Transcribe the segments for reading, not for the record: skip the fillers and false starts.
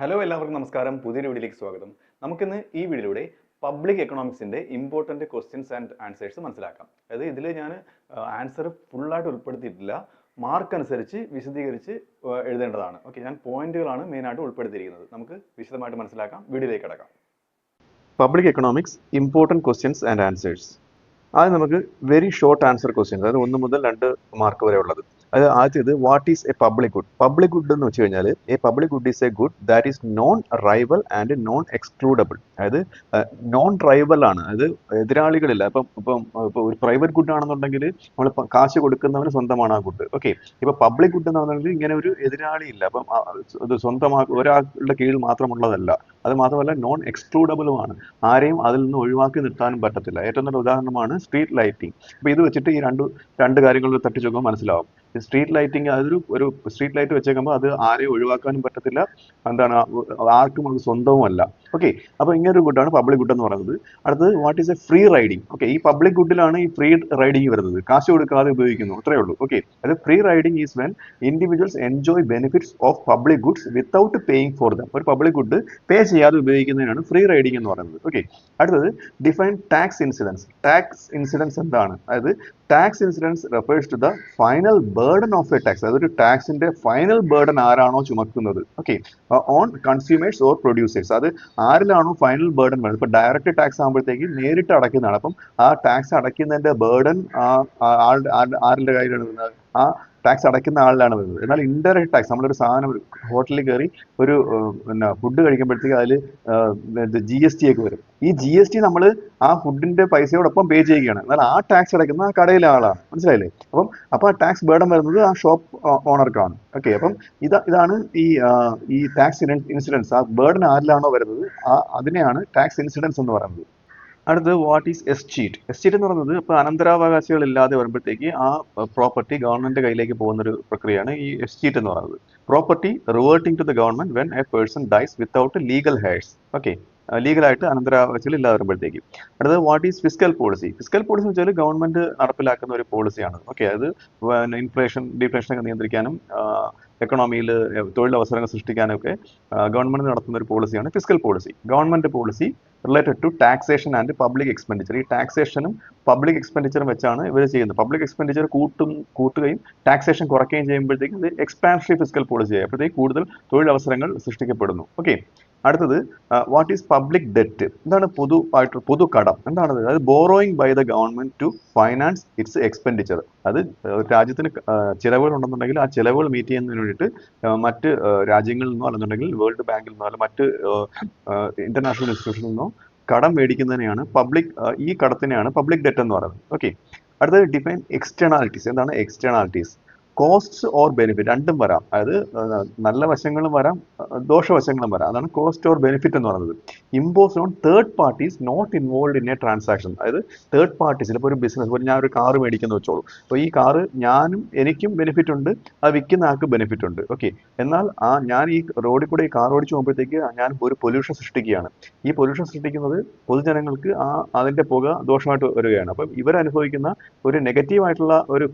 Hello എല്ലാവർക്കും നമസ്കാരം. പുതിയൊരു വീഡിയോയിലേക്ക് സ്വാഗതം. നമുക്കിന്ന് ഈ വീഡിയോയിലൂടെ പബ്ലിക് എക്കണോമിക്സിന്റെ ഇമ്പോർട്ടൻറ്റ് ക്വസ്റ്റ്യൻസ് ആൻഡ് ആൻസേഴ്സ് മനസ്സിലാക്കാം. അതായത് ഇതിൽ ഞാൻ ആൻസർ ഫുള്ളായിട്ട് ഉൾപ്പെടുത്തിയിട്ടില്ല, മാർക്ക് അനുസരിച്ച് വിശദീകരിച്ച് എഴുതേണ്ടതാണ്. ഓക്കെ, ഞാൻ പോയിന്റുകളാണ് മെയിനായിട്ട് ഉൾപ്പെടുത്തിയിരിക്കുന്നത്. നമുക്ക് വിശദമായിട്ട് മനസ്സിലാക്കാം. വീഡിയോയിലേക്ക് കടക്കാം. Public economics important questions and answers. ആദ്യം നമുക്ക് വെരി ഷോർട്ട് ആൻസർ ക്വസ്റ്റ്യൻസ്, അതായത് 1 മുതൽ 2 മാർക്ക് വരെ ഉള്ളത്. അത് ആദ്യത്തേത് what is A public good. Public good എന്ന് വെച്ച് കഴിഞ്ഞാൽ A public good is A good that is known rival and non excludable. അതായത് നോൺ റൈവൽ ആണ്, അതായത് എതിരാളികളില്ല. ഇപ്പം ഒരു പ്രൈവറ്റ് ഗുഡ് ആണെന്നുണ്ടെങ്കിൽ നമ്മൾ കാശ് കൊടുക്കുന്നവന് സ്വന്തമാണ് ആ ഗുഡ്. ഓക്കെ, ഇപ്പൊ പബ്ലിക് ഗുഡ് എന്ന് പറഞ്ഞാൽ ഇങ്ങനെ ഒരു എതിരാളി ഇല്ല. അപ്പം ഇത് ഒരാളുടെ കീഴിൽ മാത്രമുള്ളതല്ല. അത് മാത്രമല്ല നോൺ എക്സ്ക്ലൂഡബിളുമാണ്, ആരെയും അതിൽ നിന്ന് ഒഴിവാക്കി നിർത്താനും പറ്റത്തില്ല. ഏറ്റവും നല്ല ഉദാഹരണമാണ് സ്ട്രീറ്റ് ലൈറ്റിംഗ്. അപ്പോൾ ഇത് വെച്ചിട്ട് ഈ രണ്ട് കാര്യങ്ങൾ തട്ടിച്ചു നോക്കുമ്പോൾ മനസ്സിലാവും. സ്ട്രീറ്റ് ലൈറ്റിംഗ് ഒരു സ്ട്രീറ്റ് ലൈറ്റ് വെച്ചേക്കുമ്പോൾ അത് ആരെയും ഒഴിവാക്കാനും പറ്റത്തില്ല, ആർക്കും അത് സ്വന്തവുമല്ല. ഓക്കെ, അപ്പോൾ ഇങ്ങനെ ഒരു ഗുഡാണ് പബ്ലിക് ഗുഡ് എന്ന് പറയുന്നത്. അടുത്തത് what is A free riding. Okay, ഈ പബ്ലിക് ഗുഡിലാണ് ഈ ഫ്രീ റൈഡിങ് വരുന്നത്, കാശ് കൊടുക്കാതെ ഉപയോഗിക്കുന്നു, അത്രേ ഉള്ളൂ. ഓക്കെ, അത് free riding is when individuals enjoy benefits of public goods without paying for them. ഒരു പബ്ലിക് ഗുഡ് പേ ചെയ്യാതെ ഉപയോഗിക്കുന്നതിനാണ് ഫ്രീ റൈഡിങ് എന്ന് പറയുന്നത്. ഓക്കെ, അടുത്തത് define tax incidence. Tax incidence എന്താണ്? അതായത് tax incidence refers to the final burden of a tax. അതൊരു ടാക്സിന്റെ final burden ആരാണോ ചുമക്കുന്നത്, okay, on consumers or producers. അത് ആരിലാണോ ഫൈനൽ ബേർഡൻ വരുന്നത്. ഇപ്പൊ ഡയറക്റ്റ് ടാക്സ് ആകുമ്പോഴത്തേക്ക് നേരിട്ട് അടയ്ക്കുന്നതാണ്. അപ്പം ആ ടാക്സ് അടയ്ക്കുന്നതിന്റെ ബേർഡൻ ആരുടെ കയ്യിലാണ് വരുന്നത്? ആ ടാക്സ് അടയ്ക്കുന്ന ആളിലാണ് വരുന്നത്. എന്നാൽ ഇൻഡയറക്റ്റ് ടാക്സ്, നമ്മളൊരു സാധനം ഹോട്ടലിൽ കയറി ഒരു ഫുഡ് കഴിക്കുമ്പോഴത്തേക്ക് അതിൽ GST ഒക്കെ വരും. ഈ GST നമ്മൾ ആ ഫുഡിന്റെ പൈസയോടൊപ്പം പേ ചെയ്യുകയാണ്. എന്നാൽ ആ ടാക്സ് അടയ്ക്കുന്ന ആ കടയിലെ ആളാണ്. മനസ്സിലായില്ലേ? അപ്പോൾ ആ ടാക്സ് ബേർഡൻ വരുന്നത് ആ ഷോപ്പ് ഓണർക്കാണ്. ഓക്കെ, അപ്പം ഇതാണ് ഈ ടാക്സ് ഇൻസിഡൻസ്. ആ ബേർഡൻ ആരിലാണോ വരുന്നത് അതിനെയാണ് ടാക്സ് ഇൻസിഡൻസ് എന്ന് പറയുന്നത്. അടുത്തത് വാട്ട് ഈസ് എസ്റ്റേറ്റ്. എസ്റ്റേറ്റ് എന്ന് പറയുന്നത് ഇപ്പോൾ അനന്തരാവകാശികൾ ഇല്ലാതെ വരുമ്പോഴത്തേക്ക് ആ പ്രോപ്പർട്ടി ഗവൺമെന്റ് കയ്യിലേക്ക് പോകുന്ന ഒരു പ്രക്രിയയാണ് ഈ എസ്റ്റേറ്റ് എന്ന് പറയുന്നത്. Property reverting to the government when a person dies without legal heirs. Okay, ലീഗലായിട്ട് അനന്തരാവകാശികൾ ഇല്ലാതെ വരുമ്പോഴത്തേക്ക്. അടുത്തത് what is fiscal policy. Fiscal policy എന്ന് വെച്ചാൽ ഗവൺമെന്റ് നടപ്പിലാക്കുന്ന ഒരു പോളിസിയാണ്. ഓക്കെ, അത് ഇൻഫ്ലേഷൻ ഡിഫ്ലേഷനൊക്കെ നിയന്ത്രിക്കാനും എക്കണോമിയിൽ തൊഴിലവസരങ്ങൾ സൃഷ്ടിക്കാനും ഒക്കെ ഗവൺമെന്റ് നടത്തുന്ന ഒരു പോളിസിയാണ് fiscal policy. Government policy related to taxation and public expenditure. ഈ ടാക്സേഷനും പബ്ലിക് എക്സ്പെൻഡിച്ചറും വെച്ചാണ് ഇവർ ചെയ്യുന്നത്. പബ്ലിക് എക്സ്പെൻഡിച്ചർ കൂട്ടുകയും ടാക്സേഷൻ കുറയ്ക്കുകയും ചെയ്യുമ്പോഴത്തേക്കും ഇത് എക്സ്പാൻഷണറി ഫിസ്ക്കൽ പോളിസി ആയി. അപ്പോഴത്തേക്ക് കൂടുതൽ തൊഴിലവസരങ്ങൾ സൃഷ്ടിക്കപ്പെടുന്നു. ഓക്കെ, അടുത്തത് വാട്ട് ഈസ് പബ്ലിക് ഡെറ്റ്. എന്താണ് പൊതു കടം? എന്താണത്? അതായത് borrowing by the government to finance its expenditure. അത് രാജ്യത്തിന് ചിലവുകൾ ഉണ്ടെന്നുണ്ടെങ്കിൽ ആ ചിലവുകൾ മീറ്റ് ചെയ്യുന്നതിന് വേണ്ടിയിട്ട് മറ്റ് രാജ്യങ്ങളിൽ നിന്നോ അല്ലെന്നുണ്ടെങ്കിൽ വേൾഡ് ബാങ്കിൽ നിന്നോ അല്ല മറ്റ് ഇന്റർനാഷണൽ ഇൻസ്റ്റിറ്റ്യൂഷനിൽ നിന്നോ കടം മേടിക്കുന്നതിനെയാണ് ഈ കടത്തിനെയാണ് പബ്ലിക് ഡെറ്റ് എന്ന് പറയുന്നത്. ഓക്കെ, അടുത്തത് ഡിഫൈൻ എക്സ്റ്റേണാലിറ്റീസ്. എന്താണ് എക്സ്റ്റേണാലിറ്റീസ്? കോസ്റ്റ് ഓർ ബെനിഫിറ്റ്, രണ്ടും വരാം. അതായത് നല്ല വശങ്ങളും വരാം, ദോഷവശങ്ങളും വരാം. അതാണ് കോസ്റ്റ് ഓർ ബെനിഫിറ്റ് എന്ന് പറയുന്നത്. Impose on third parties not involve in a transaction. അതായത് തേർഡ് പാർട്ടീസ്, ഇപ്പോൾ ഒരു ബിസിനസ്, ഞാൻ ഒരു കാർ മേടിക്കുന്നു വെച്ചോളൂ. അപ്പോൾ ഈ കാറ് എനിക്കും ബെനിഫിറ്റ് ഉണ്ട്, അത് വിൽക്കുന്ന ആൾക്ക് ബെനിഫിറ്റ് ഉണ്ട്. ഓക്കെ, എന്നാൽ ഞാൻ ഈ റോഡിൽ കൂടെ ഈ കാർ ഓടിച്ചു പോകുമ്പോഴത്തേക്ക് ഞാൻ ഒരു പൊല്യൂഷൻ സൃഷ്ടിക്കുകയാണ്. ഈ പൊല്യൂഷൻ സൃഷ്ടിക്കുന്നത് പൊതുജനങ്ങൾക്ക് അതിന്റെ പുക ദോഷമായിട്ട് വരികയാണ്. അപ്പം ഇവരനുഭവിക്കുന്ന ഒരു നെഗറ്റീവായിട്ടുള്ള ഒരു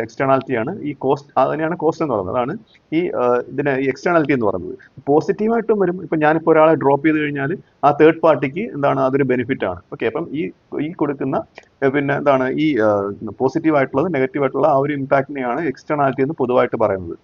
എക്സ്റ്റേണാലിറ്റിയാണ് ഈ കോസ്റ്റ്. അതിനെയാണ് കോസ്റ്റ് എന്ന് പറയുന്നത്. അതാണ് ഈ എക്സ്റ്റേണാലിറ്റി എന്ന് പറയുന്നത്. പോസിറ്റീവായിട്ടും വരും. ഇപ്പം ഞാനിപ്പോൾ ഒരാളെ ഡ്രോപ്പ് ചെയ്ത് കഴിഞ്ഞാൽ ആ തേർഡ് പാർട്ടിക്ക് അതൊരു ബെനിഫിറ്റ് ആണ്. ഓക്കെ, അപ്പം ഈ കൊടുക്കുന്ന പിന്നെ ഈ പോസിറ്റീവായിട്ടുള്ളത് നെഗറ്റീവായിട്ടുള്ള ആ ഒരു ഇമ്പാക്റ്റിനെയാണ് എക്സ്റ്റേണാലിറ്റി എന്ന് പൊതുവായിട്ട് പറയുന്നത്.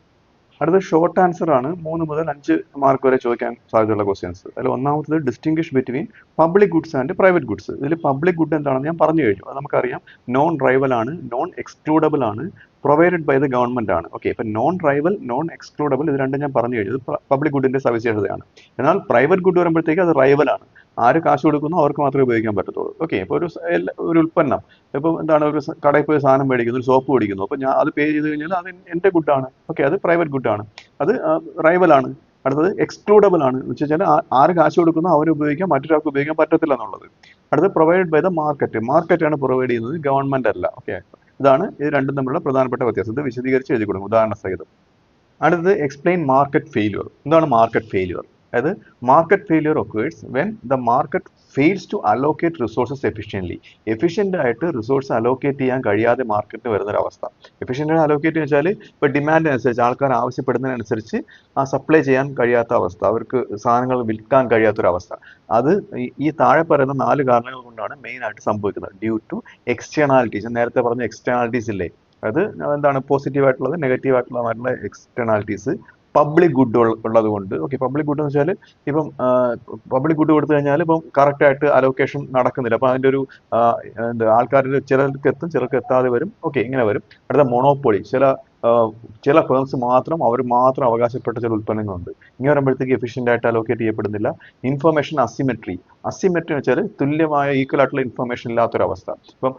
അടുത്ത ഷോർട്ട് ആൻസർ ആണ്. 3 മുതൽ 5 മാർക്ക് വരെ ചോദിക്കാൻ സാധ്യതയുള്ള ക്വസ്റ്റ്യൻസ്. അതിൽ ഒന്നാമത്തത് distinguish between public goods and private goods. ഇതിൽ പബ്ലിക് ഗുഡ് എന്താണെന്ന് ഞാൻ പറഞ്ഞു കഴിഞ്ഞു. അത് നമുക്കറിയാം. നോൺ റൈവൽ ആണ്, നോൺ എക്സ്ക്ലൂഡബിൾ ആണ്, പ്രൊവൈഡഡ് ബൈ ദ ഗവൺമെന്റ് ആണ്. ഓക്കെ, ഇപ്പം നോൺ റൈവൽ, നോൺ എക്സ്ക്ലൂഡബിൾ, ഇത് രണ്ടും ഞാൻ പറഞ്ഞു കഴിഞ്ഞു. ഇത് പബ്ലിക് ഗുഡിന്റെ സവിശേഷതയാണ്. എന്നാൽ പ്രൈവറ്റ് ഗുഡ് വരുമ്പോഴത്തേക്ക് അത് റൈവലാണ്. ആര് കാശ് കൊടുക്കുന്നു അവർക്ക് മാത്രമേ ഉപയോഗിക്കാൻ പറ്റത്തുള്ളൂ. ഓക്കെ, ഇപ്പോൾ ഒരു ഉൽപ്പന്നം, ഇപ്പോൾ ഒരു കടയിൽ പോയി സാധനം മേടിക്കുന്നു, ഒരു സോപ്പ് മേടിക്കുന്നു, അപ്പോൾ ഞാൻ അത് പേ ചെയ്ത് കഴിഞ്ഞാൽ അത് എൻ്റെ ഗുഡാണ്. ഓക്കെ, അത് പ്രൈവറ്റ് ഗുഡാണ്, അത് റൈവലാണ്. അടുത്തത് എക്സ്ക്ലൂഡബിൾ ആണ് എന്ന് വെച്ചാൽ ആര് കാശ് കൊടുക്കുന്നു അവർ ഉപയോഗിക്കാം, മറ്റൊരാൾക്ക് ഉപയോഗിക്കാൻ പറ്റത്തില്ല എന്നുള്ളത്. അടുത്തത് പ്രൊവൈഡ് ബൈ ദ മാർക്കറ്റാണ് പ്രൊവൈഡ് ചെയ്യുന്നത്, ഗവൺമെന്റ് അല്ല. ഓക്കെ, ഇതാണ് ഇത് രണ്ടും തമ്മിലുള്ള പ്രധാനപ്പെട്ട വ്യത്യാസം. ഇത് വിശദീകരിച്ച് എഴുതി കൊടുക്കും ഉദാഹരണ സഹിതം. അടുത്തത് എക്സ്പ്ലെയിൻ മാർക്കറ്റ് ഫെയിലുവർ. എന്താണ് മാർക്കറ്റ് ഫെയിലുവർ? അതായത് market failure occurs when the market fails to allocate resources efficiently. Efficient ആയിട്ട് റിസോഴ്സ് അലോക്കേറ്റ് ചെയ്യാൻ കഴിയാതെ മാർക്കറ്റിന് വരുന്നൊരവസ്ഥ. എഫിഷ്യൻ്റ് അലോക്കേറ്റ് വെച്ചാൽ ഇപ്പോൾ ഡിമാൻഡ് അനുസരിച്ച് ആൾക്കാർ ആവശ്യപ്പെടുന്നതിനനുസരിച്ച് ആ സപ്ലൈ ചെയ്യാൻ കഴിയാത്ത അവസ്ഥ, അവർക്ക് സാധനങ്ങൾ വിൽക്കാൻ കഴിയാത്തൊരവസ്ഥ. അത് ഈ താഴെ പറയുന്ന 4 കാരണങ്ങൾ കൊണ്ടാണ് മെയിൻ ആയിട്ട് സംഭവിക്കുന്നത്. Due to externalities. ഞാൻ നേരത്തെ പറഞ്ഞ എക്സ്റ്റേണാലിറ്റീസ് ഇല്ലേ, അത് എന്താണ് പോസിറ്റീവ് ആയിട്ടുള്ളത് നെഗറ്റീവ് ആയിട്ടുള്ളതായിട്ടുള്ള എക്സ്റ്റേണാലിറ്റീസ്. പബ്ലിക് ഗുഡ് ഉള്ളത് കൊണ്ട്, ഓക്കെ, പബ്ലിക് ഗുഡ് എന്ന് വെച്ചാൽ ഇപ്പം പബ്ലിക് ഗുഡ് കൊടുത്തു കഴിഞ്ഞാൽ ഇപ്പം കറക്റ്റ് ആയിട്ട് അലോക്കേഷൻ നടക്കുന്നില്ല. അപ്പം അതിൻ്റെ ഒരു എന്താ ആൾക്കാരിൽ ചിലർക്ക് എത്തും, ചിലർക്ക് എത്താതെ വരും. ഓക്കെ, ഇങ്ങനെ വരും. അടുത്ത മൊണോപ്പൊളി. ചില ഫേംസ് മാത്രം അവർ മാത്രം അവകാശപ്പെട്ട ചില ഉൽപ്പന്നങ്ങളുണ്ട്. ഇങ്ങനെ വരുമ്പോഴത്തേക്ക് എഫിഷ്യൻ്റ് ആയിട്ട് അലോക്കേറ്റ് ചെയ്യപ്പെടുന്നില്ല. Information asymmetry. അസിമെട്രി എന്ന് വെച്ചാൽ തുല്യമായ ഈക്വൽ ആയിട്ടുള്ള ഇൻഫർമേഷൻ ഇല്ലാത്തൊരവസ്ഥ. ഇപ്പം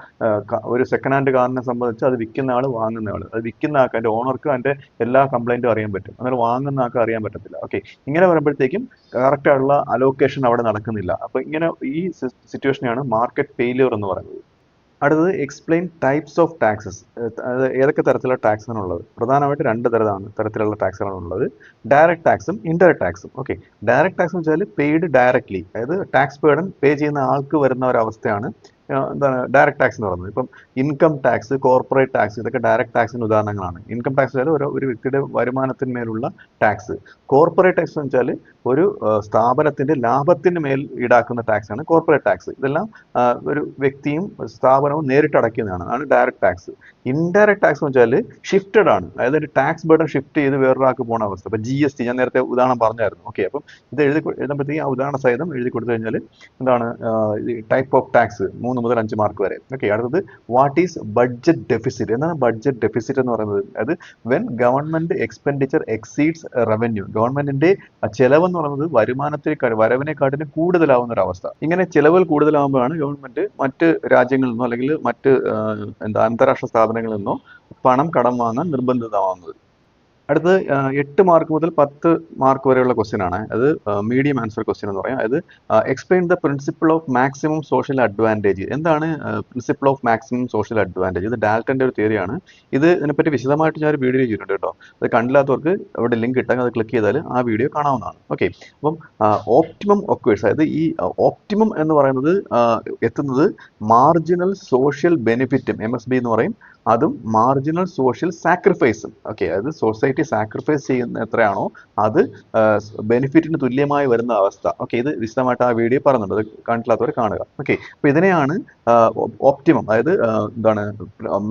ഒരു സെക്കൻഡ് ഹാൻഡ് കാറിനെ സംബന്ധിച്ച് അത് വിൽക്കുന്ന ആൾ, വാങ്ങുന്ന ആൾ, അത് വിൽക്കുന്ന ആൾക്ക് അതിൻ്റെ ഓണർക്ക് അതിൻ്റെ എല്ലാ കംപ്ലൈൻറ്റും അറിയാൻ പറ്റും, എന്നാൽ വാങ്ങുന്ന ആൾക്ക് അറിയാൻ പറ്റത്തില്ല. ഓക്കെ, ഇങ്ങനെ വരുമ്പോഴത്തേക്കും കറക്റ്റ് ആയിട്ടുള്ള അലോക്കേഷൻ അവിടെ നടക്കുന്നില്ല. അപ്പോൾ ഇങ്ങനെ ഈ സിറ്റുവേഷനെയാണ് മാർക്കറ്റ് ഫെയിലിയർ എന്ന് പറയുന്നത്. അടുത്തത് എക്സ്പ്ലെയിൻ ടൈപ്സ് ഓഫ് ടാക്സസ്. അത് ഏതൊക്കെ തരത്തിലുള്ള ടാക്സാണ് ഉള്ളത്? പ്രധാനമായിട്ട് 2 തരത്തിലുള്ള ടാക്സുകളാണ് ഉള്ളത്. ഡയറക്റ്റ് ടാക്സും ഇൻഡയറക്റ്റ് ടാക്സും. ഓക്കെ, ഡയറക്റ്റ് ടാക്സ് എന്ന് വെച്ചാൽ പെയ്ഡ് ഡയറക്ട്ലി, അതായത് ടാക്സ് ബേർഡൻ പേ ചെയ്യുന്ന ആൾക്ക് വരുന്ന ഒരവസ്ഥയാണ് എന്താണ് ഡയറക്റ്റ് ടാക്സ് എന്ന് പറയുന്നത്. ഇപ്പം ഇൻകം ടാക്സ്, കോർപ്പറേറ്റ് ടാക്സ്, ഇതൊക്കെ ഡയറക്റ്റ് ടാക്സിന് ഉദാഹരണങ്ങളാണ്. ഇൻകം ടാക്സ് വെച്ചാൽ ഒരു വ്യക്തിയുടെ വരുമാനത്തിന്മേലുള്ള ടാക്സ്. കോർപ്പറേറ്റ് ടാക്സ് എന്ന് വെച്ചാൽ ഒരു സ്ഥാപനത്തിന്റെ ലാഭത്തിന് മേൽ ഈടാക്കുന്ന ടാക്സ് ആണ് കോർപ്പറേറ്റ് ടാക്സ്. ഇതെല്ലാം ഒരു വ്യക്തിയും സ്ഥാപനവും നേരിട്ട് അടയ്ക്കുന്നതാണ്, ആണ് ഡയറക്റ്റ് ടാക്സ്. ഇൻഡയറക്റ്റ് ടാക്സ് എന്ന് വെച്ചാൽ ഷിഫ്റ്റഡ് ആണ്, അതായത് ഒരു ടാക്സ് ബേർഡൻ ഷിഫ്റ്റ് ചെയ്ത് വേറൊരാൾക്ക് പോകുന്ന അവസ്ഥ. ഇപ്പം GST ഞാൻ നേരത്തെ ഉദാഹരണം പറഞ്ഞായിരുന്നു. ഓക്കെ, അപ്പം ഇത് എഴുതുമ്പോഴത്തേക്കും ആ ഉദാഹരണ സഹിതം എഴുതി കൊടുത്തു കഴിഞ്ഞാൽ എന്താണ് ടൈപ്പ് ഓഫ് ടാക്സ് 3 മുതൽ 5 മാർക്ക് വരെ. ഓക്കെ, അടുത്തത് വാട്ട് ഈസ് ബഡ്ജറ്റ് ഡെഫിസിറ്റ്. എന്താണ് ബഡ്ജറ്റ് ഡെഫിസിറ്റ് എന്ന് പറയുന്നത്? അത് when government expenditure exceeds revenue. ഗവൺമെന്റിന്റെ ചെലവ് എന്ന് പറയുന്നത് വരവിനെക്കാട്ടിലും കൂടുതലാവുന്ന ഒരു അവസ്ഥ. ഇങ്ങനെ ചെലവുകൾ കൂടുതലാകുമ്പോഴാണ് ഗവൺമെന്റ് മറ്റ് രാജ്യങ്ങളിൽ നിന്നോ അല്ലെങ്കിൽ മറ്റ് അന്താരാഷ്ട്ര സ്ഥാപനങ്ങളിൽ നിന്നോ പണം കടം വാങ്ങാൻ നിർബന്ധിതമാവുന്നത്. അടുത്തത് 8 മാർക്ക് മുതൽ 10 മാർക്ക് വരെയുള്ള ക്വസ്റ്റ്യൻ ആണ്. അത് മീഡിയം ആൻസർ ക്വസ്റ്റ്യൻ എന്ന് പറയും. അതായത് explain the principle of maximum social advantage. എന്താണ് principle of maximum social advantage? ഇത് ഡാൽട്ടന്റെ ഒരു തിയറിയാണ്. ഇതിനെപ്പറ്റി വിശദമായിട്ട് ഞാൻ ഒരു വീഡിയോ ചെയ്തിട്ടുണ്ട് കേട്ടോ. അത് കണ്ടില്ലാത്തവർക്ക് അവിടെ ലിങ്ക് ഇട്ടാൽ അത് ക്ലിക്ക് ചെയ്താൽ ആ വീഡിയോ കാണാവുന്നതാണ്. ഓക്കെ, അപ്പം ഓപ്റ്റിമം ഒക്കേഴ്സ്, അതായത് ഈ ഓപ്റ്റിമം എന്ന് പറയുന്നത് എത്തുന്നത് മാർജിനൽ സോഷ്യൽ ബെനിഫിറ്റും, MSB എന്ന് പറയും, അതും മാർജിനൽ സോഷ്യൽ സാക്രിഫൈസും. ഓക്കെ, അതായത് സൊസൈറ്റി സാക്രിഫൈസ് ചെയ്യുന്ന എത്രയാണോ അത് ബെനിഫിറ്റിന് തുല്യമായി വരുന്ന അവസ്ഥ. ഓക്കെ, ഇത് വിശദമായിട്ട് ആ വീഡിയോ പറയുന്നുണ്ട്, അത് കണ്ടില്ലാത്തവർ കാണുക. ഓക്കെ, അപ്പോൾ ഇതിനെയാണ് ഓപ്റ്റിമം, അതായത് എന്താണ്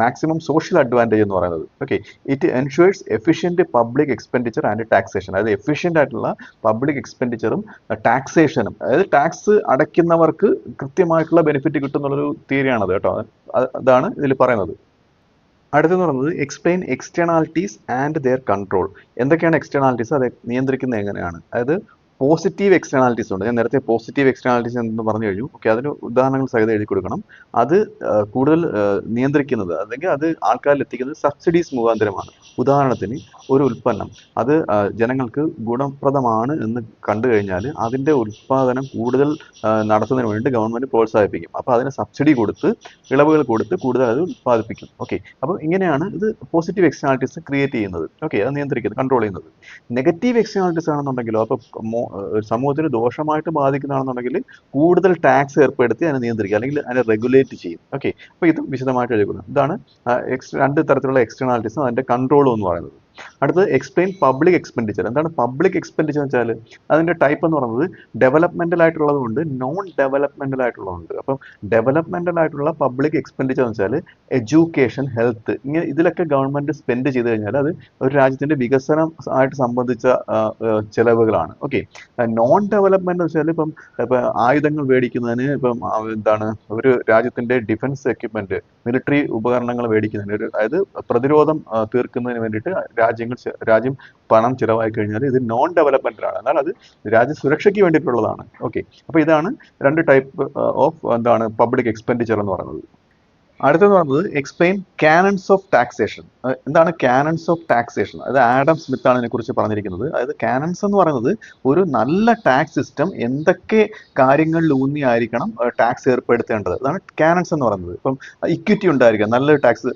മാക്സിമം സോഷ്യൽ അഡ്വാൻറ്റേജ് എന്ന് പറയുന്നത്. Okay, it ensures efficient public expenditure and taxation. അതായത് എഫിഷ്യൻ്റ് ആയിട്ടുള്ള പബ്ലിക് എക്സ്പെൻഡിച്ചറും ടാക്സേഷനും, അതായത് ടാക്സ് അടയ്ക്കുന്നവർക്ക് കൃത്യമായിട്ടുള്ള ബെനിഫിറ്റ് കിട്ടുന്നുള്ളൊരു തിയറിയാണത് കേട്ടോ. അതാണ് ഇതിൽ പറയുന്നത്. അടുത്തെന്ന് പറയുന്നത് explain externalities and their control. എന്തൊക്കെയാണ് എക്സ്റ്റേണാലിറ്റീസ്, അത് നിയന്ത്രിക്കുന്നത് എങ്ങനെയാണ്? അതായത് പോസിറ്റീവ് എക്സ്റ്റേണാലിറ്റീസ് ഉണ്ട്. ഞാൻ നേരത്തെ പോസിറ്റീവ് എക്സ്റ്റേണാലിറ്റീസ് എന്ന് പറഞ്ഞു കഴിഞ്ഞു. ഓക്കെ, അതിന് ഉദാഹരണങ്ങൾ സഹിതം എഴുതി കൊടുക്കണം. അത് കൂടുതൽ നിയന്ത്രിക്കുന്നത് അല്ലെങ്കിൽ അത് ആൾക്കാരിൽ എത്തിക്കുന്നത് സബ്സിഡീസ് മുഖാന്തരമാണ്. ഉദാഹരണത്തിന് ഒരു ഉൽപ്പന്നം അത് ജനങ്ങൾക്ക് ഗുണപ്രദമാണ് എന്ന് കണ്ടു കഴിഞ്ഞാൽ അതിൻ്റെ ഉൽപ്പാദനം കൂടുതൽ നടത്തുന്നതിന് വേണ്ടി ഗവൺമെൻറ് പ്രോത്സാഹിപ്പിക്കും. അപ്പോൾ അതിന് സബ്സിഡി കൊടുത്ത്, ഇളവുകൾ കൊടുത്ത് കൂടുതൽ അത് ഉൽപ്പാദിപ്പിക്കും. ഓക്കെ, അപ്പോൾ ഇങ്ങനെയാണ് ഇത് പോസിറ്റീവ് എക്സ്റ്റേണാലിറ്റീസ് ക്രിയേറ്റ് ചെയ്യുന്നത്. ഓക്കെ, അത് നിയന്ത്രിക്കുന്നത്, കൺട്രോൾ ചെയ്യുന്നത്. നെഗറ്റീവ് എക്സ്റ്റേണാലിറ്റീസ് ആണെന്നുണ്ടെങ്കിലോ, അപ്പോൾ സമൂഹത്തിന് ദോഷമായിട്ട് ബാധിക്കുന്നതാണെന്നുണ്ടെങ്കിൽ കൂടുതൽ ടാക്സ് ഏർപ്പെടുത്തി അതിനെ നിയന്ത്രിക്കുക അല്ലെങ്കിൽ അതിനെ റെഗുലേറ്റ് ചെയ്യും. ഓക്കെ, അപ്പോൾ ഇത് വിശദമായിട്ട് എഴുതുന്നത്. ഇതാണ് 2 തരത്തിലുള്ള എക്സ്റ്റേണാലിറ്റീസും അതിൻ്റെ കൺട്രോളും എന്ന് പറയുന്നത്. അടുത്തത് എക്സ്പ്ലെയിൻ പബ്ലിക് എക്സ്പെൻഡിച്ചർ. എന്താണ് പബ്ലിക് എക്സ്പെൻഡിച്ചർ എന്ന് വെച്ചാൽ അതിൻ്റെ ടൈപ്പ് എന്ന് പറയുന്നത് ഡെവലപ്മെന്റൽ ആയിട്ടുള്ളതുകൊണ്ട് നോൺ ഡെവലപ്മെന്റൽ ആയിട്ടുള്ളതുണ്ട്. അപ്പം ഡെവലപ്മെന്റൽ ആയിട്ടുള്ള പബ്ലിക് എക്സ്പെൻഡിച്ചർ എന്ന് വെച്ചാൽ എഡ്യൂക്കേഷൻ, ഹെൽത്ത്, ഇങ്ങനെ ഇതിലൊക്കെ ഗവൺമെന്റ് സ്പെൻഡ് ചെയ്ത് കഴിഞ്ഞാൽ അത് ഒരു രാജ്യത്തിന്റെ വികസനം ആയിട്ട് സംബന്ധിച്ച ചെലവുകളാണ്. ഓക്കെ, നോൺ ഡെവലപ്മെന്റ് എന്ന് വെച്ചാൽ ഇപ്പം ആയുധങ്ങൾ മേടിക്കുന്നതിന്, ഇപ്പം എന്താണ് ഒരു രാജ്യത്തിന്റെ ഡിഫൻസ് എക്യുപ്മെന്റ്, മിലിറ്ററി ഉപകരണങ്ങൾ മേടിക്കുന്നതിന്, അതായത് പ്രതിരോധം തീർക്കുന്നതിന് വേണ്ടിയിട്ട് രാജ്യം പണം ചിലവായി കഴിഞ്ഞാൽ ഇത് നോൺ ഡെവലപ്മെന്റിലാണ്, എന്നാൽ അത് രാജ്യ സുരക്ഷയ്ക്ക് വേണ്ടിയിട്ടുള്ളതാണ്. ഓക്കെ, അപ്പോൾ ഇതാണ് 2 ടൈപ്പ് ഓഫ് എന്താണ് പബ്ലിക് എക്സ്പെൻഡിച്ചർ എന്ന് പറയുന്നത്. അടുത്തെന്ന് പറയുന്നത് എക്സ്പ്ലെയിൻ കാനൺസ് ഓഫ് ടാക്സേഷൻ. എന്താണ് കാനൺസ് ഓഫ് ടാക്സേഷൻ? അത് ആഡം സ്മിത്ത് ആണ് ഇതിനെക്കുറിച്ച് പറഞ്ഞിരിക്കുന്നത്. അതായത് കാനൺസ് എന്ന് പറയുന്നത് ഒരു നല്ല ടാക്സ് സിസ്റ്റം എന്തൊക്കെ കാര്യങ്ങളിൽ ഊന്നിയായിരിക്കണം ടാക്സ് ഏർപ്പെടുത്തേണ്ടത്, അതാണ് കാനൺസ് എന്ന് പറയുന്നത്. ഇപ്പം ഇക്വിറ്റി ഉണ്ടായിരിക്കണം, നല്ലൊരു ടാക്സ്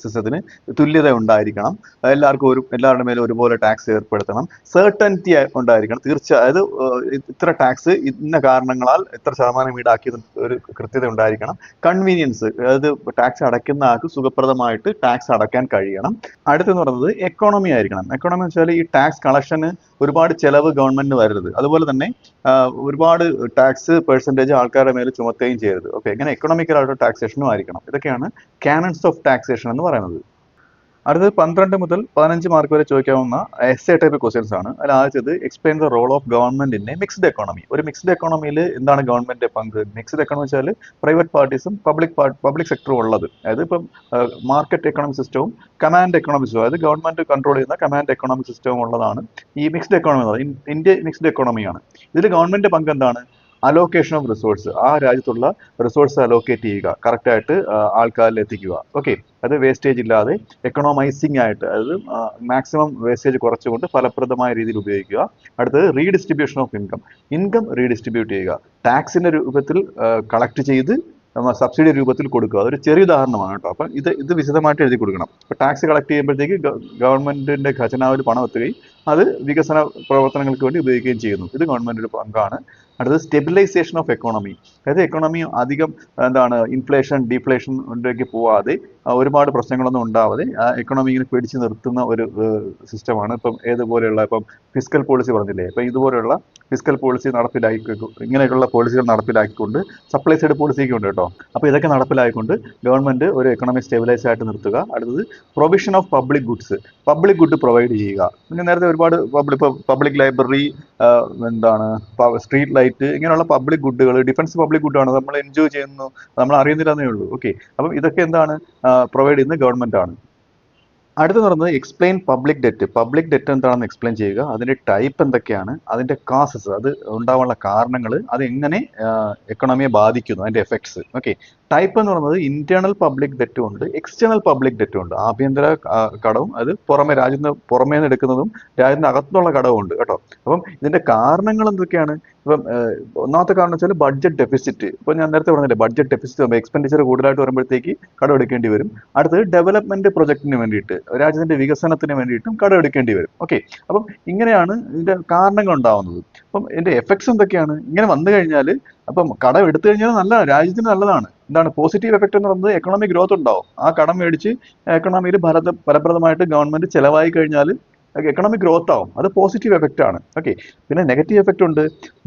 സിസ്റ്റത്തിന് തുല്യത ഉണ്ടായിരിക്കണം, എല്ലാവരുടെ മേലും ഒരുപോലെ ടാക്സ് ഏർപ്പെടുത്തണം, സെർട്ടനിറ്റി ഉണ്ടായിരിക്കണം, അതായത് ഇത്ര ടാക്സ് ഇന്ന കാരണങ്ങളാൽ എത്ര ശതമാനം ഈടാക്കിയത് ഒരു കൃത്യത ഉണ്ടായിരിക്കണം, കൺവീനിയൻസ്, അതായത് ടാക്സ് അടയ്ക്കുന്ന ആൾക്ക് സുഖപ്രദമായിട്ട് ടാക്സ് അടയ്ക്കാൻ കഴിയണം. അടുത്തെന്ന് പറയുന്നത് എക്കോണമി ആയിരിക്കണം. എക്കോണമി എന്ന് വെച്ചാൽ ഈ ടാക്സ് കളക്ഷന് ഒരുപാട് ചെലവ് ഗവൺമെന്റിന് വരരുത്, അതുപോലെ തന്നെ ഒരുപാട് ടാക്സ് പെർസെൻറ്റേജ് ആൾക്കാരുടെ മേൽ ചുമത്തുകയും ചെയ്യരുത്. ഓക്കെ, ഇങ്ങനെ എക്കണോമിക്കൽ ആയിട്ട് ടാക്സേഷനും ആയിരിക്കണം. ഇതൊക്കെയാണ് കാനൺസ് ഓഫ് ടാക്സേഷൻ എന്ന് പറയുന്നത്. അടുത്തത് 12 മുതൽ 15 മാർക്ക് വരെ ചോദിക്കാവുന്ന എസ്സേ ടൈപ്പ് ക്വസ്റ്റ്യൻസ് ആണ്. അതിൽ ആദ്യത്തേത് explain the role of government in a mixed economy. ഒരു മിക്സ്ഡ് എക്കോണമിയിൽ എന്താണ് ഗവൺമെന്റിന്റെ പങ്ക്? മിക്സ്ഡ് എക്കോണമി വെച്ചാൽ പ്രൈവറ്റ് പാർട്ടീസും പബ്ലിക് സെക്ടറും ഉള്ളത്. അതായത് ഇപ്പം മാർക്കറ്റ് എക്കണോമിക് സിസ്റ്റവും കമാൻഡ് എക്കണോമിക് സിസ്റ്റവും, അതായത് ഗവൺമെന്റ് കൺട്രോൾ ചെയ്യുന്ന കമാൻഡ് എക്കണോമിക് സിസ്റ്റവും ഉള്ളതാണ് ഈ മിക്സ്ഡ് എക്കോണമി. ഇന്ത്യ മിക്സ്ഡ് എക്കോണമിയാണ്. ഇതിൽ ഗവൺമെന്റ് പങ്ക് എന്താണ്? അലോക്കേഷൻ ഓഫ് റിസോഴ്സ്, ആ രാജ്യത്തുള്ള റിസോഴ്സ് അലോക്കേറ്റ് ചെയ്യുക, കറക്റ്റായിട്ട് ആൾക്കാരിൽ എത്തിക്കുക. ഓക്കെ, അത് വേസ്റ്റേജ് ഇല്ലാതെ എക്കണോമൈസിങ് ആയിട്ട്, അതായത് മാക്സിമം വേസ്റ്റേജ് കുറച്ചുകൊണ്ട് ഫലപ്രദമായ രീതിയിൽ ഉപയോഗിക്കുക. അടുത്തത് റീഡിസ്ട്രിബ്യൂഷൻ ഓഫ് ഇൻകം റീഡിസ്ട്രിബ്യൂട്ട് ചെയ്യുക, ടാക്സിന്റെ രൂപത്തിൽ കളക്ട് ചെയ്ത് സബ്സിഡി രൂപത്തിൽ കൊടുക്കുക. അതൊരു ചെറിയ ഉദാഹരണമാണ് കേട്ടോ. അപ്പം ഇത് വിശദമായിട്ട് എഴുതി കൊടുക്കണം. ഇപ്പം ടാക്സ് കളക്ട് ചെയ്യുമ്പോഴത്തേക്ക് ഗവൺമെന്റിന്റെ ഖജനാവിൽ പണം എത്തുകയും അത് വികസന പ്രവർത്തനങ്ങൾക്ക് വേണ്ടി ഉപയോഗിക്കുകയും ചെയ്യുന്നു. ഇത് ഗവൺമെന്റിന്റെ പങ്കാണ്. അടുത്തത് സ്റ്റെബിലൈസേഷൻ ഓഫ് എക്കോണമി, അതായത് എക്കോണമി അധികം ഇൻഫ്ലേഷൻ ഡീഫ്ലേഷനിലേക്ക് പോവാതെ ഒരുപാട് പ്രശ്നങ്ങളൊന്നും ഉണ്ടാവാതെ എക്കോണമി ഇങ്ങനെ പിടിച്ചു നിർത്തുന്ന ഒരു സിസ്റ്റമാണ് ഇപ്പം ഫിസ്ക്കൽ പോളിസി പറഞ്ഞില്ലേ, ഇപ്പം ഇതുപോലെയുള്ള ഫിസ്ക്കൽ പോളിസി ഇങ്ങനെയൊക്കെയുള്ള പോളിസികൾ നടപ്പിലാക്കിക്കൊണ്ട് സപ്ലൈ സൈഡ് പോളിസിയൊക്കെ ഉണ്ട് കേട്ടോ. അപ്പോൾ ഇതൊക്കെ നടപ്പിലാക്കിക്കൊണ്ട് ഗവൺമെന്റ് ഒരു എക്കണോമി സ്റ്റെബിലൈസ് ആയിട്ട് നിർത്തുക. അടുത്തത് provision of public goods, public good provide ചെയ്യുക. പിന്നെ നേരത്തെ ഒരുപാട് പബ്ലിക് ലൈബ്രറി, സ്ട്രീറ്റ് ലൈറ്റ്, ഇങ്ങനെയുള്ള പബ്ലിക് ഗുഡുകൾ, ഡിഫൻസ് പബ്ലിക് ഗുഡാണ്, നമ്മൾ എൻജോയ് ചെയ്യുന്നു, നമ്മൾ അറിയുന്നില്ലെന്നേ ഉള്ളൂ. ഓക്കെ, അപ്പം ഇതൊക്കെ എന്താണ് പ്രൊവൈഡ് ചെയ്യുന്നത് ഗവൺമെന്റ് ആണ്. അടുത്ത് പറയുന്നത് explain public debt. Public debt എന്താണെന്ന് എക്സ്പ്ലെയിൻ ചെയ്യുക, അതിന്റെ ടൈപ്പ് എന്തൊക്കെയാണ്, അതിന്റെ കാസസ്, അത് ഉണ്ടാവാനുള്ള കാരണങ്ങൾ, അത് എങ്ങനെ എക്കണോമിയെ ബാധിക്കുന്നു, അതിന്റെ എഫക്ട്സ്. ഓക്കെ, ടൈപ്പ് എന്ന് പറയുന്നത് ഇന്റേണൽ പബ്ലിക് ഡെറ്റും ഉണ്ട്, എക്സ്റ്റേണൽ പബ്ലിക് ഡെറ്റും ഉണ്ട്. ആഭ്യന്തര കടവും, അത് രാജ്യത്തിന് പുറമേ നിന്ന് എടുക്കുന്നതും രാജ്യത്തിന് അകത്തുള്ള കടവും ഉണ്ട് കേട്ടോ. അപ്പം ഇതിന്റെ കാരണങ്ങൾ എന്തൊക്കെയാണ്? ഇപ്പം ഒന്നാമത്തെ കാരണം വെച്ചാൽ ബഡ്ജറ്റ് ഡെഫിസിറ്റ്. ഇപ്പൊ ഞാൻ നേരത്തെ പറഞ്ഞില്ലേ, ബഡ്ജറ്റ് ഡെഫിസിറ്റ് എക്സ്പെൻഡിച്ചർ കൂടുതലായിട്ട് വരുമ്പോഴത്തേക്ക് കടമെടുക്കേണ്ടി വരും. അടുത്തത് ഡെവലപ്മെന്റ് പ്രൊജക്ടിന് വേണ്ടിയിട്ട്, രാജ്യത്തിന്റെ വികസനത്തിന് വേണ്ടിയിട്ടും കടമെടുക്കേണ്ടി വരും. ഓക്കെ, അപ്പം ഇങ്ങനെയാണ് ഇതിന്റെ കാരണങ്ങൾ ഉണ്ടാവുന്നത്. അപ്പം ഇതിന്റെ എഫക്ട്സ് എന്തൊക്കെയാണ്? ഇങ്ങനെ വന്നു കഴിഞ്ഞാൽ, അപ്പം കടം എടുത്തു കഴിഞ്ഞാൽ രാജ്യത്തിന് നല്ലതാണ്. എന്താണ് പോസിറ്റീവ് എഫക്ട് എന്ന് പറയുന്നത്? എക്കണോമിക് ഗ്രോത്ത് ഉണ്ടാവും. ആ കടം മേടിച്ച് എക്കണോമിയിൽ ഫലപ്രദമായിട്ട് ഗവൺമെന്റ് ചെലവായി കഴിഞ്ഞാൽ എക്കണോമിക് ഗ്രോത്ത് ആവും, അത് പോസിറ്റീവ് എഫക്റ്റ് ആണ്. ഓക്കെ, പിന്നെ നെഗറ്റീവ് എഫക്റ്റ് ഉണ്ട്,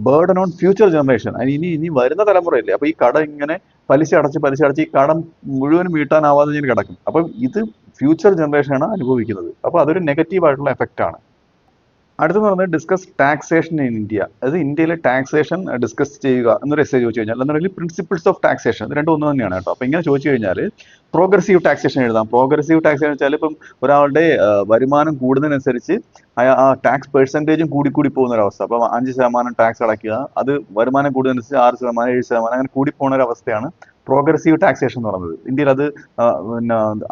ബേർഡൻ ഓൺ ഫ്യൂച്ചർ ജനറേഷൻ. ഇനി വരുന്ന തലമുറയില്ലേ, അപ്പൊ ഈ കടം ഇങ്ങനെ പലിശ അടച്ച് ഈ കടം മുഴുവനും വീട്ടാനാവാതെ ഇങ്ങനെ കിടക്കും. അപ്പം ഇത് ഫ്യൂച്ചർ ജനറേഷനാണ് അനുഭവിക്കുന്നത്. അപ്പോൾ അതൊരു നെഗറ്റീവ് ആയിട്ടുള്ള എഫക്റ്റ് ആണ്. അടുത്തെന്ന് പറയുന്നത് ഡിസ്കസ് ടാക്സേഷൻ ഇൻ ഇന്ത്യ, അതായത് ഇന്ത്യയിലെ ടാക്സേഷൻ ഡിസ്കസ് ചെയ്യുക എന്നൊരു എസ്സേ ചോദിച്ചു കഴിഞ്ഞാൽ, എന്നുണ്ടെങ്കിൽ പ്രിൻസിപ്പിൾസ് ഓഫ് ടാക്സേഷൻ, ഇത് രണ്ടും ഒന്ന് തന്നെയാണ് കേട്ടോ. അപ്പോൾ ഇങ്ങനെ ചോദിച്ചു കഴിഞ്ഞാൽ പ്രോഗ്രസീവ് ടാക്സേഷൻ എഴുതാം. പ്രോഗ്രസീവ് ടാക്സേഷൻ വെച്ചാൽ ഇപ്പം ഒരാളുടെ വരുമാനം കൂടുന്നതിനനുസരിച്ച് ആ ടാക്സ് പെർസെൻറ്റേജും കൂടി പോകുന്ന ഒരു അവസ്ഥ. അപ്പം 5% ടാക്സ് അടയ്ക്കുക, അത് വരുമാനം കൂടുന്നതനുസരിച്ച് 6%, 7%, അങ്ങനെ കൂടി പോകുന്ന ഒരു അവസ്ഥയാണ് പ്രോഗ്രസീവ് ടാക്സേഷൻ എന്ന് പറയുന്നത്. ഇന്ത്യയിൽ അത്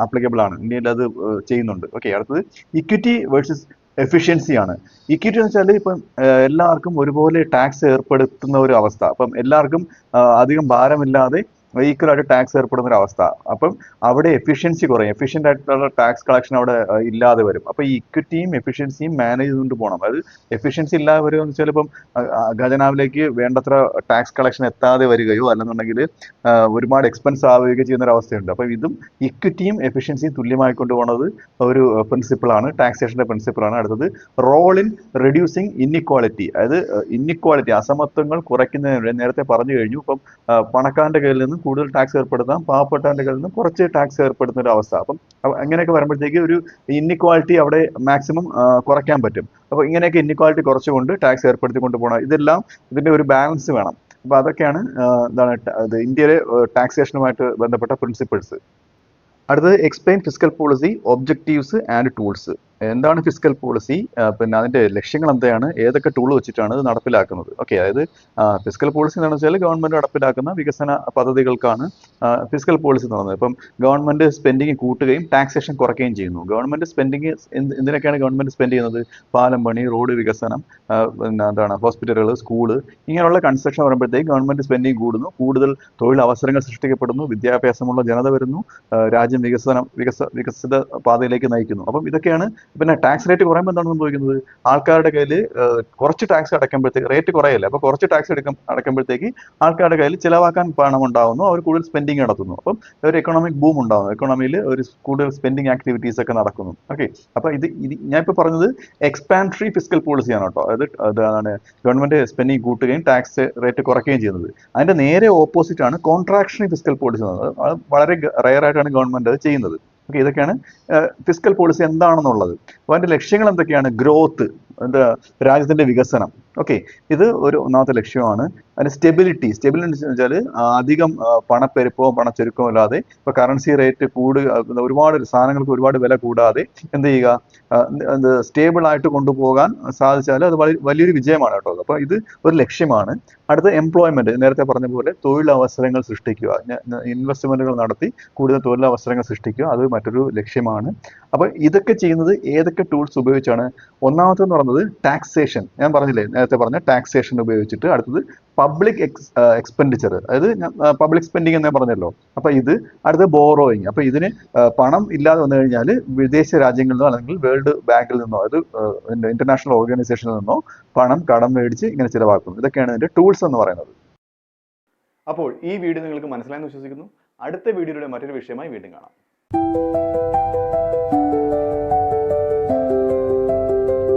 ആപ്ലിക്കബിൾ ആണ്, ഇന്ത്യയിൽ അത് ചെയ്യുന്നുണ്ട്. ഓക്കെ, അടുത്തത് ഇക്വിറ്റി വേഴ്സസ് എഫിഷ്യൻസി ആണ്. ഇക്വിറ്റി എന്ന് വെച്ചാൽ ഇപ്പം എല്ലാവർക്കും ഒരുപോലെ ടാക്സ് ഏർപ്പെടുത്തുന്ന ഒരു അവസ്ഥ. അപ്പം എല്ലാവർക്കും അധികം ഭാരമില്ലാതെ ഈക്വൽ ആയിട്ട് ടാക്സ് ഏർപ്പെടുന്ന ഒരു അവസ്ഥ. അപ്പം അവിടെ എഫിഷ്യൻസി കുറയും, എഫിഷ്യൻ്റ് ആയിട്ടുള്ള ടാക്സ് കളക്ഷൻ അവിടെ ഇല്ലാതെ വരും. അപ്പോൾ ഈ ഇക്വിറ്റിയും എഫിഷ്യൻസിയും മാനേജ് ചെയ്തുകൊണ്ട് പോകണം. അതായത് എഫിഷ്യൻസി ഇല്ലാതെ വരിക എന്ന് വെച്ചാൽ ഇപ്പം ഖജനാവിലേക്ക് വേണ്ടത്ര ടാക്സ് കളക്ഷൻ എത്താതെ വരികയോ അല്ലെന്നുണ്ടെങ്കിൽ ഒരുപാട് എക്സ്പെൻസ് ആവുകയോ ചെയ്യുന്ന ഒരു അവസ്ഥയുണ്ട്. അപ്പം ഇതും ഇക്വിറ്റിയും എഫിഷ്യൻസിയും തുല്യമായി കൊണ്ടുപോകുന്നത് ഒരു പ്രിൻസിപ്പിളാണ്, ടാക്സേഷന്റെ പ്രിൻസിപ്പിളാണ്. അടുത്തത് റോൾ ഇൻ റെഡ്യൂസിങ് ഇന്നിക്വാളിറ്റി, അതായത് ഇന്നിക്വാളിറ്റി, അസമത്വങ്ങൾ കുറയ്ക്കുന്നതിന് നേരത്തെ പറഞ്ഞു കഴിഞ്ഞു. ഇപ്പം പണക്കാരന്റെ കയ്യിൽ നിന്ന് കൂടുതൽ ടാക്സ് ഏർപ്പെടുത്താം, പാവപ്പെട്ടവന്റെ കയ്യിൽ നിന്ന് കുറച്ച് ടാക്സ് ഏർപ്പെടുത്തുന്ന ഒരു അവസ്ഥ. അപ്പം അങ്ങനെയൊക്കെ വരുമ്പോഴത്തേക്ക് ഒരു ഇന്നിക്വാളിറ്റി അവിടെ മാക്സിമം കുറയ്ക്കാൻ പറ്റും. അപ്പോൾ ഇങ്ങനെയൊക്കെ ഇന്നിക്വാളിറ്റി കുറച്ചുകൊണ്ട് ടാക്സ് ഏർപ്പെടുത്തിക്കൊണ്ട് പോകണം. ഇതെല്ലാം ഇതിന്റെ ഒരു ബാലൻസ് വേണം. അപ്പോൾ അതൊക്കെയാണ് ഇന്ത്യയിലെ ടാക്സേഷനുമായിട്ട് ബന്ധപ്പെട്ട പ്രിൻസിപ്പിൾസ്. അടുത്തത് explain fiscal policy objectives and tools. എന്താണ് ഫിസ്ക്കൽ പോളിസി, പിന്നെ അതിന്റെ ലക്ഷ്യങ്ങൾ എന്താണ്, ഏതൊക്കെ ടൂൾ വെച്ചിട്ടാണ് ഇത് നടപ്പിലാക്കുന്നത്. ഓക്കെ, അതായത് ഫിസ്ക്കൽ പോളിസി എന്താണെന്ന് വെച്ചാൽ ഗവൺമെന്റ് നടപ്പിലാക്കുന്ന വികസന പദ്ധതികൾക്കാണ് ഫിസ്ക്കൽ പോളിസി എന്ന് പറയുന്നത്. ഇപ്പം ഗവൺമെന്റ് സ്പെൻഡിങ് കൂട്ടുകയും ടാക്സേഷൻ കുറയ്ക്കുകയും ചെയ്യുന്നു. ഗവൺമെന്റ് സ്പെൻഡിങ് എന്തിനൊക്കെയാണ് ഗവൺമെന്റ് സ്പെൻഡ് ചെയ്യുന്നത്? പാലം പണി, റോഡ് വികസനം, പിന്നെ എന്താണ് ഹോസ്പിറ്റലുകൾ, സ്കൂള്, ഇങ്ങനെയുള്ള കൺസ്ട്രക്ഷൻ വരുമ്പോഴത്തേക്ക് ഗവൺമെന്റ് സ്പെൻഡിങ് കൂടുന്നു, കൂടുതൽ തൊഴിൽ അവസരങ്ങൾ സൃഷ്ടിക്കപ്പെടുന്നു, വിദ്യാഭ്യാസമുള്ള ജനത വരുന്നു, രാജ്യം വികസിത പാതയിലേക്ക് നയിക്കുന്നു. അപ്പം ഇതൊക്കെയാണ്. പിന്നെ ടാക്സ് റേറ്റ് കുറയുമ്പോൾ എന്താണ് സംഭവിക്കുന്നത്? ആൾക്കാരുടെ കയ്യിൽ കുറച്ച് ടാക്സ് അടയ്ക്കുമ്പോഴത്തേക്ക് റേറ്റ് കുറയല്ല, അപ്പോൾ കുറച്ച് ടാക്സ് അടയ്ക്കുമ്പോഴത്തേക്ക് ആൾക്കാരുടെ കയ്യിൽ ചിലവാക്കാൻ പണം ഉണ്ടാകുന്നു, അവർ കൂടുതൽ സ്പെൻഡിങ് നടത്തുന്നു. അപ്പം ഒരു എക്കണോമിക് ബൂം ഉണ്ടാകുന്നു, എക്കണോമിയിൽ ഒരു കൂടുതൽ സ്പെൻഡിങ് ആക്ടിവിറ്റീസ് ഒക്കെ നടക്കുന്നു. ഓക്കെ, അപ്പോൾ ഇത് ഞാൻ ഇപ്പോൾ പറഞ്ഞത് എക്സ്പാൻട്രി ഫിസ്ക്കൽ പോളിസിയാണ് കേട്ടോ. അതാണ് ഗവൺമെന്റ് സ്പെൻഡിങ് കൂട്ടുകയും ടാക്സ് റേറ്റ് കുറയ്ക്കുകയും ചെയ്യുന്നത്. അതിന്റെ നേരെ ഓപ്പോസിറ്റ് ആണ് കോൺട്രാക്ഷണറി ഫിസ്ക്കൽ പോളിസി എന്നത്. അത് വളരെ റയർ ആയിട്ടാണ് ഗവൺമെന്റ് അത് ചെയ്യുന്നത്. ഓക്കെ, ഇതൊക്കെയാണ് ഫിസ്ക്കൽ പോളിസി എന്താണെന്നുള്ളത്. അപ്പോൾ അതിന്റെ ലക്ഷ്യങ്ങൾ എന്തൊക്കെയാണ്? ഗ്രോത്ത്, എന്താ, രാജ്യത്തിന്റെ വികസനം. ഓക്കെ, ഇത് ഒരു ഒന്നാമത്തെ ലക്ഷ്യമാണ്. അതിന് സ്റ്റെബിലിറ്റി എന്ന് വെച്ചാൽ അധികം പണപ്പെരുപ്പമോ പണച്ചെരുക്കമോ അല്ലാതെ, ഇപ്പൊ കറൻസി റേറ്റ് ഒരുപാട് സാധനങ്ങൾക്ക് ഒരുപാട് വില കൂടാതെ എന്ത് ചെയ്യുക, സ്റ്റേബിൾ ആയിട്ട് കൊണ്ടുപോകാൻ സാധിച്ചാൽ അത് വലിയൊരു വിജയമാണ് കേട്ടോ. അപ്പൊ ഇത് ഒരു ലക്ഷ്യമാണ്. അടുത്ത എംപ്ലോയ്മെന്റ്, നേരത്തെ പറഞ്ഞ പോലെ തൊഴിലവസരങ്ങൾ സൃഷ്ടിക്കുക, ഇൻവെസ്റ്റ്മെന്റുകൾ നടത്തി കൂടുതൽ തൊഴിലവസരങ്ങൾ സൃഷ്ടിക്കുക, അത് മറ്റൊരു ലക്ഷ്യമാണ്. അപ്പൊ ഇതൊക്കെ ചെയ്യുന്നത് ഏതൊക്കെ ടൂൾസ് ഉപയോഗിച്ചാണ്? ഒന്നാമത്തെന്ന് പറയുന്നത് ടാക്സേഷൻ. ഞാൻ പറഞ്ഞില്ലേ, നേരത്തെ പറഞ്ഞ ടാക്സേഷൻ ഉപയോഗിച്ചിട്ട്. അടുത്തത് പബ്ലിക് എക്സ്പെൻഡിച്ചർ, അതായത് പബ്ലിക് സ്പെൻഡിങ് എന്ന് പറഞ്ഞല്ലോ. അപ്പൊ ഇത്. അടുത്ത ബോറോയിങ്, അപ്പൊ ഇതിന് പണം ഇല്ലാതെ വന്നു കഴിഞ്ഞാൽ വിദേശ രാജ്യങ്ങളിൽ നിന്നോ അല്ലെങ്കിൽ വേൾഡ് ബാങ്കിൽ നിന്നോ, അതായത് ഇന്റർനാഷണൽ ഓർഗനൈസേഷനിൽ നിന്നോ പണം കടം മേടിച്ച് ഇങ്ങനെ ചിലവാക്കുന്നു. ഇതൊക്കെയാണ് ഇതിന്റെ ടൂൾസ് എന്ന് പറയുന്നത്. അപ്പോൾ ഈ വീഡിയോ നിങ്ങൾക്ക് മനസ്സിലായെന്ന് വിശ്വസിക്കുന്നു. അടുത്ത വീഡിയോയുടെ മറ്റൊരു വിഷയമായി വീണ്ടും കാണാം.